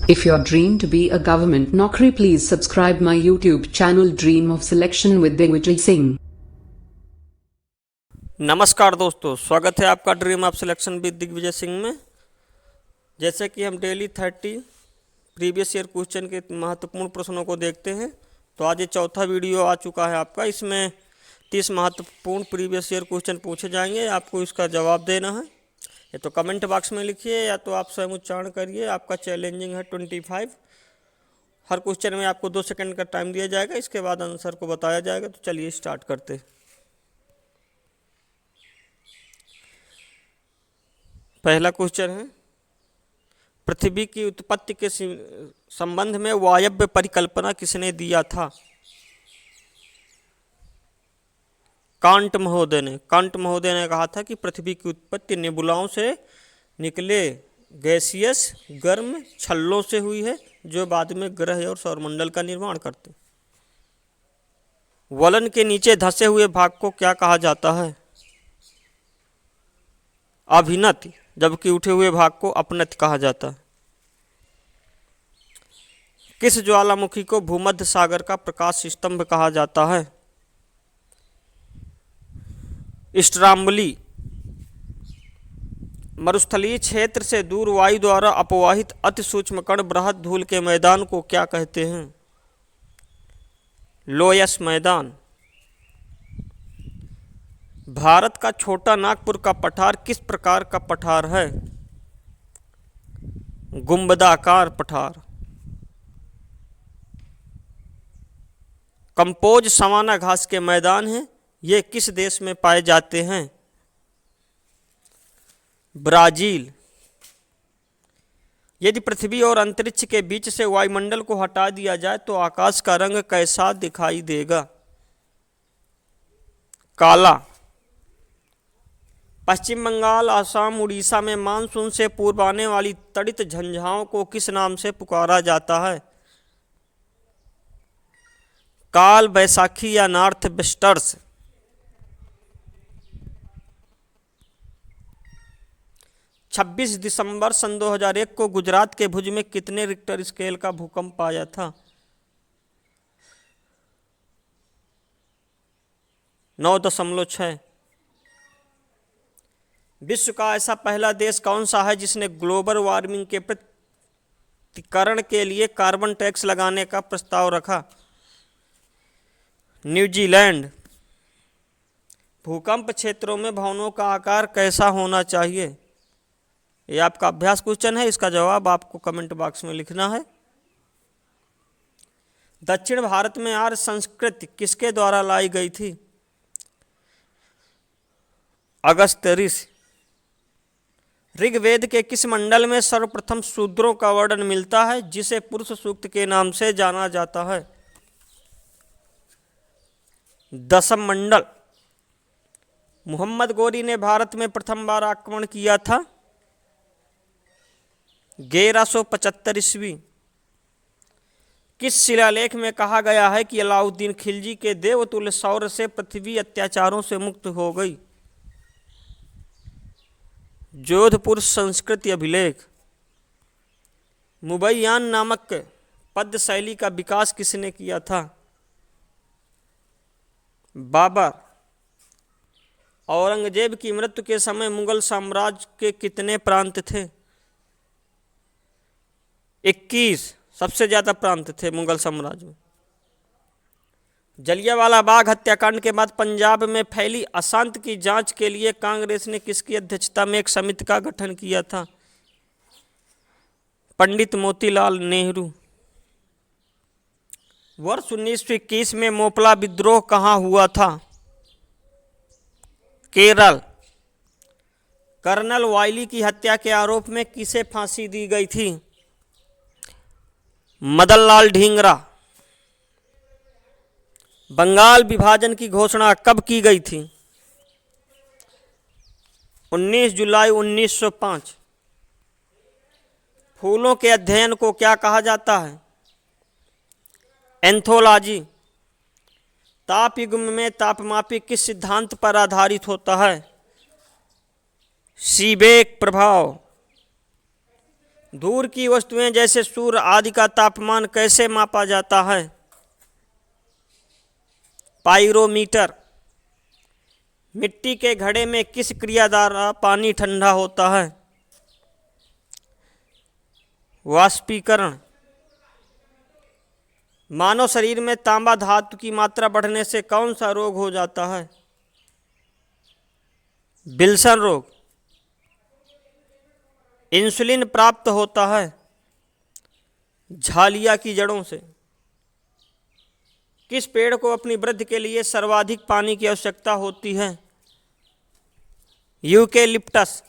If your dream to be a government naukri, please subscribe my YouTube channel Dream of Selection with Digvijay Singh. नमस्कार दोस्तों, स्वागत है आपका dream of selection with Digvijay Singh में। जैसे कि हम डेली 30 प्रीवियस ईयर क्वेश्चन के महत्वपूर्ण प्रश्नों को देखते हैं, तो आज ये चौथा वीडियो आ चुका है आपका। इसमें 30 महत्वपूर्ण प्रीवियस ईयर क्वेश्चन पूछे जाएंगे, आपको इसका जवाब देना है। या तो कमेंट बॉक्स में लिखिए या तो आप स्वयं उच्चारण करिए। आपका चैलेंजिंग है 25। हर क्वेश्चन में आपको 2 सेकंड का टाइम दिया जाएगा, इसके बाद आंसर को बताया जाएगा। तो चलिए स्टार्ट करते हैं। पहला क्वेश्चन है, पृथ्वी की उत्पत्ति के संबंध में वायव्य परिकल्पना किसने दिया था? कांट महोदय ने। कांट महोदय ने कहा था कि पृथ्वी की उत्पत्ति नेबुलाओं से निकले गैसियस गर्म छल्लों से हुई है, जो बाद में ग्रह और सौरमंडल का निर्माण करते। वलन के नीचे धंसे हुए भाग को क्या कहा जाता है? अभिनत, जबकि उठे हुए भाग को अपनत कहा जाता है। किस ज्वालामुखी को भूमध्य सागर का प्रकाश स्तंभ कहा जाता है? स्ट्राम्बली। मरुस्थलीय क्षेत्र से दूर वायु द्वारा अपवाहित अति सूक्ष्म कण बृहद धूल के मैदान को क्या कहते हैं? लोयस मैदान। भारत का छोटा नागपुर का पठार किस प्रकार का पठार है? गुंबदाकार पठार। कंपोज सवाना घास के मैदान हैं, ये किस देश में पाए जाते हैं? ब्राजील। यदि पृथ्वी और अंतरिक्ष के बीच से वायुमंडल को हटा दिया जाए तो आकाश का रंग कैसा दिखाई देगा? काला। पश्चिम बंगाल, असम, उड़ीसा में मानसून से पूर्व आने वाली तड़ित झंझाओं को किस नाम से पुकारा जाता है? काल बैसाखी या नॉर्थ वेस्टर्स। 26 दिसंबर सन 2001 को गुजरात के भुज में कितने रिक्टर स्केल का भूकंप आया था? 9.6। विश्व का ऐसा पहला देश कौन सा है जिसने ग्लोबल वार्मिंग के प्रतिकरण के लिए कार्बन टैक्स लगाने का प्रस्ताव रखा? न्यूजीलैंड। भूकंप क्षेत्रों में भवनों का आकार कैसा होना चाहिए? ये आपका अभ्यास क्वेश्चन है, इसका जवाब आपको कमेंट बॉक्स में लिखना है। दक्षिण भारत में आर्य संस्कृति किसके द्वारा लाई गई थी? अगस्त्य ऋषि। ऋग्वेद के किस मंडल में सर्वप्रथम शूद्रों का वर्णन मिलता है, जिसे पुरुष सूक्त के नाम से जाना जाता है? दशम मंडल। मोहम्मद गोरी ने भारत में प्रथम बार आक्रमण किया था 1175 ईस्वी। किस शिलालेख में कहा गया है कि अलाउद्दीन खिलजी के देवतुल्य शौर्य से पृथ्वी अत्याचारों से मुक्त हो गई? जोधपुर संस्कृति अभिलेख। मुबैयान नामक पद्य शैली का विकास किसने किया था? बाबर। औरंगजेब की मृत्यु के समय मुगल साम्राज्य के कितने प्रांत थे? 21। सबसे ज्यादा प्रांत थे मुगल साम्राज्य में। जलियांवाला बाग हत्याकांड के बाद पंजाब में फैली अशांति की जांच के लिए कांग्रेस ने किसकी अध्यक्षता में एक समिति का गठन किया था? पंडित मोतीलाल नेहरू। वर्ष 1921 में मोपला विद्रोह कहाँ हुआ था? केरल। कर्नल वायली की हत्या के आरोप में किसे फांसी दी गई थी? मदनलाल ढींगरा। बंगाल विभाजन की घोषणा कब की गई थी? 19 जुलाई 1905। फूलों के अध्ययन को क्या कहा जाता है? एंथोलॉजी। तापयुग्म में तापमापी किस सिद्धांत पर आधारित होता है? सीबेक प्रभाव। दूर की वस्तुएं जैसे सूर्य आदि का तापमान कैसे मापा जाता है? पाइरोमीटर। मिट्टी के घड़े में किस क्रिया द्वारा पानी ठंडा होता है? वाष्पीकरण। मानव शरीर में तांबा धातु की मात्रा बढ़ने से कौन सा रोग हो जाता है? विल्सन रोग। इंसुलिन प्राप्त होता है झालिया की जड़ों से। किस पेड़ को अपनी वृद्धि के लिए सर्वाधिक पानी की आवश्यकता होती है? यूकेलिप्टस।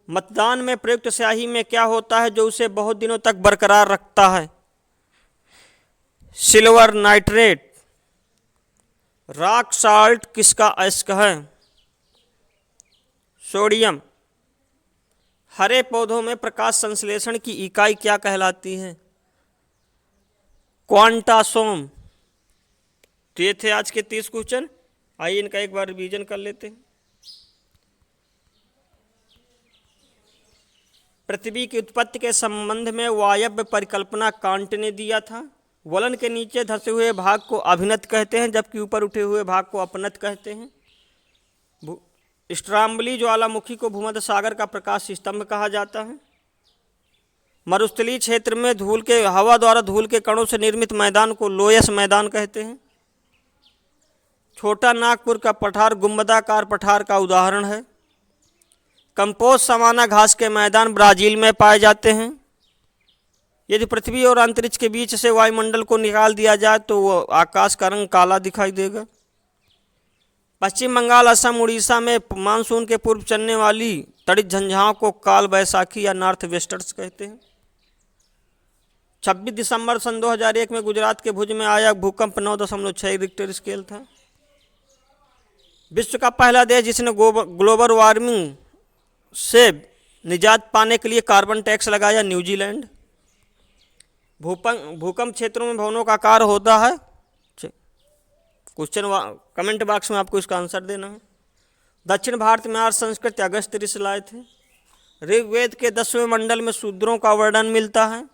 मतदान में प्रयुक्त स्याही में क्या होता है जो उसे बहुत दिनों तक बरकरार रखता है? Silver nitrate. रॉक साल्ट किसका अयस्क है? सोडियम। हरे पौधों में प्रकाश संश्लेषण की इकाई क्या कहलाती है? क्वांटासोम। तो ये थे आज के 30 क्वेश्चन। आइए इनका एक बार रिवीजन कर लेते हैं। पृथ्वी की उत्पत्ति के संबंध में वायव्य परिकल्पना कांट ने दिया था। वलन के नीचे धंसे हुए भाग को अभिनत कहते हैं, जबकि ऊपर उठे हुए भाग को अपनत कहते हैं। स्ट्राम्बली ज्वालामुखी को भूमध्य सागर का प्रकाश स्तंभ कहा जाता है। मरुस्थलीय क्षेत्र में हवा द्वारा धूल के कणों से निर्मित मैदान को लोयस मैदान कहते हैं। छोटा नागपुर का पठार गुंबदाकार पठार का उदाहरण है। कंपोस्ट समाना घास के मैदान ब्राजील में पाए जाते हैं। यदि पृथ्वी और अंतरिक्ष के बीच से वायुमंडल को निकाल दिया जाए तो वो आकाश का रंग काला दिखाई देगा। पश्चिम बंगाल, असम, उड़ीसा में मानसून के पूर्व चलने वाली तड़ित झंझाओं को काल बैसाखी या नॉर्थ वेस्टर्स कहते हैं। 26 दिसंबर सन 2001 में गुजरात के भुज में आया भूकंप 9.6 रिक्टर स्केल था। विश्व का पहला देश जिसने ग्लोबल वार्मिंग से निजात पाने के लिए कार्बन टैक्स लगाया, न्यूजीलैंड। भूकंप क्षेत्रों में भवनों का आकार होता है। क्वेश्चन कमेंट बॉक्स में आपको इसका आंसर देना है। दक्षिण भारत में आर्य संस्कृति अगस्त ऋषि लाए थे। ऋग्वेद के 10वें मंडल में शूद्रों का वर्णन मिलता है।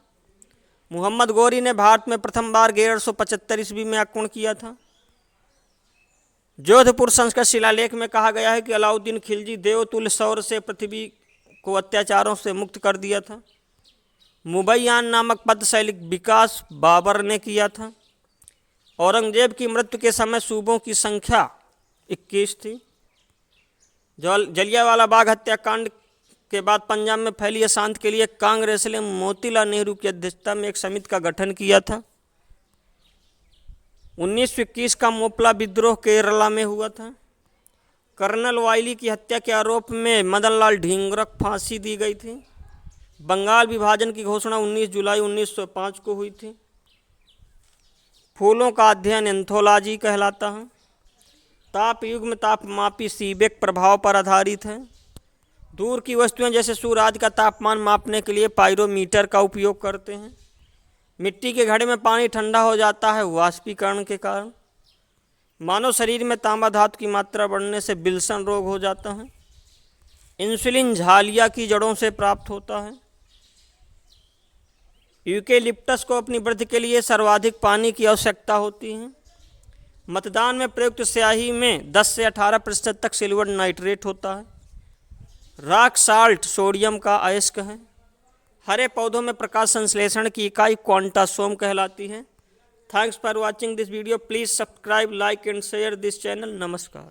मुहम्मद गौरी ने भारत में प्रथम बार 1175 ईस्वी में आक्रमण किया था। जोधपुर संस्कृत शिलालेख में कहा गया है कि अलाउद्दीन खिलजी देवतुल्य सौर से पृथ्वी को अत्याचारों से मुक्त कर दिया था। मुबैयान नामक पद शैली विकास बाबर ने किया था। औरंगजेब की मृत्यु के समय सूबों की संख्या 21 थी। जलियांवाला बाग हत्याकांड के बाद पंजाब में फैली अशांति के लिए कांग्रेस ने मोतीलाल नेहरू की अध्यक्षता में एक समिति का गठन किया था। 1921 का मोपला विद्रोह केरला में हुआ था। कर्नल वाइली की हत्या के आरोप में मदनलाल ढींगरा को फांसी दी गई थी। बंगाल विभाजन की घोषणा 19 जुलाई 1905 को हुई थी। फूलों का अध्ययन एंथोलॉजी कहलाता है। ताप युग में तापमापी सीबेक प्रभाव पर आधारित है। दूर की वस्तुएं जैसे सूर्य आदि का तापमान मापने के लिए पाइरोमीटर का उपयोग करते हैं। मिट्टी के घड़े में पानी ठंडा हो जाता है वाष्पीकरण के कारण। मानव शरीर में तांबा धातु की मात्रा बढ़ने से विल्सन रोग हो जाता है। इंसुलिन झालिया की जड़ों से प्राप्त होता है। यूकेलिप्टस को अपनी वृद्धि के लिए सर्वाधिक पानी की आवश्यकता होती है। मतदान में प्रयुक्त स्याही में 10 से 18% तक सिल्वर नाइट्रेट होता है। रॉक साल्ट सोडियम का अयस्क है। हरे पौधों में प्रकाश संश्लेषण की इकाई क्वांटासोम कहलाती है। Thanks for watching this video. Please subscribe, like and share this channel. नमस्कार।